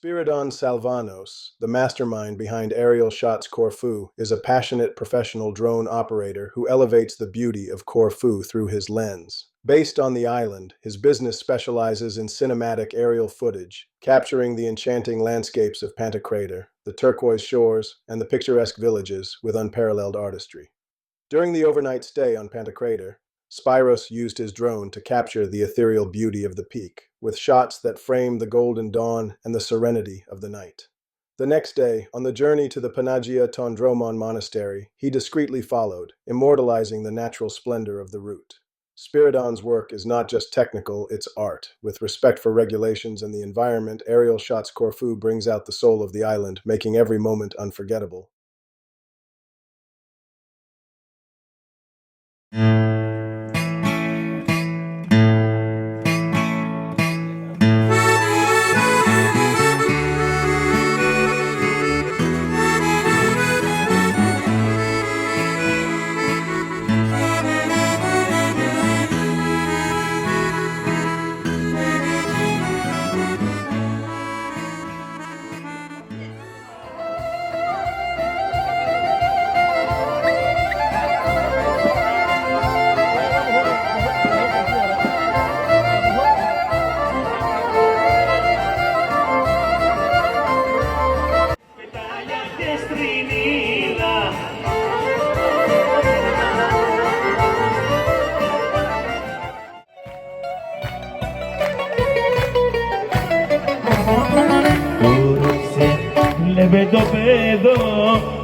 Spiridon Salvanos, the mastermind behind Aerial Shots Corfu, is a passionate professional drone operator who elevates the beauty of Corfu through his lens. Based on the island, his business specializes in cinematic aerial footage, capturing the enchanting landscapes of Pantocrator, the turquoise shores, and the picturesque villages with unparalleled artistry. During the overnight stay on Pantocrator, Spiros used his drone to capture the ethereal beauty of the peak, with shots that frame the golden dawn and the serenity of the night. The next day, on the journey to the Panagia ton Dromon monastery, he discreetly followed, immortalizing the natural splendor of the route. Spiridon's work is not just technical, it's art. With respect for regulations and the environment, Aerial Shots Corfu brings out the soul of the island, making every moment unforgettable. Λέμε το παιδό